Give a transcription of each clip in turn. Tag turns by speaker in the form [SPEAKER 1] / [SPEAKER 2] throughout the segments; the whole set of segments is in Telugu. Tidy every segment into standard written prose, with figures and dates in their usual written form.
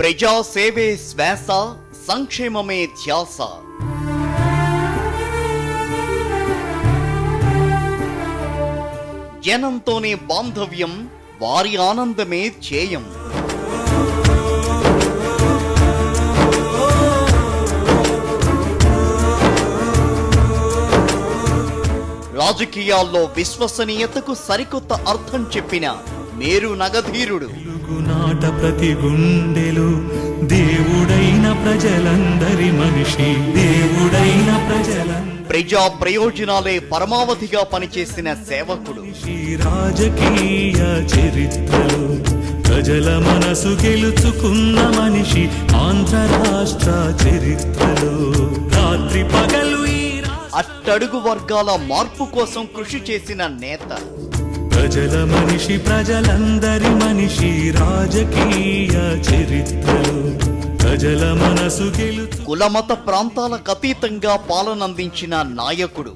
[SPEAKER 1] ప్రజా సేవే శ్వాస, సంక్షేమమే ధ్యాస. జనంతోనే బాంధవ్యం, వారి ఆనందమే ధ్యేయం. రాజకీయాల్లో విశ్వసనీయతకు సరికొత్త అర్థం చెప్పిన మేరు నగధీరుడు.
[SPEAKER 2] నాట ప్రతి గుండెలు దేవుడైన ప్రజలందరి మనిషి, దేవుడైన
[SPEAKER 1] ప్రజా ప్రయోజనాలే పరమావధిగా పనిచేసిన సేవకుడు.
[SPEAKER 2] రాజకీయ చరిత్రలో ప్రజల మనసు గెలుచుకున్న మనిషి, ఆంధ్ర రాష్ట్ర చరిత్రలో రాత్రి పగలు
[SPEAKER 1] అట్టడుగు వర్గాల మార్పు కోసం కృషి చేసిన నేత.
[SPEAKER 2] ప్రజల మనిషి, ప్రజలందరి మనిషి, రాజకీయ చరిత్రలో ప్రజల మనసు గెలుచు
[SPEAKER 1] కులమత ప్రాంతాలకు అతీతంగా పాలనందించిన నాయకుడు.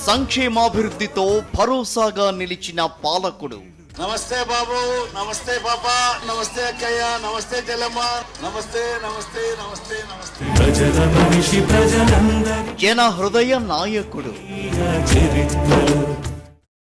[SPEAKER 1] సంక్షేమాభివృద్ధితో భరోసాగా నిలిచిన పాలకుడు.
[SPEAKER 3] నమస్తే బాబు, నమస్తే పాపా, నమస్తే అక్కయ్య, నమస్తే చెల్లమ్మ, నమస్తే నమస్తే నమస్తే నమస్తే.
[SPEAKER 2] ప్రజల మనిషి, ప్రజలందరి
[SPEAKER 1] జన హృదయ నాయకుడు.
[SPEAKER 2] చరిత్రలో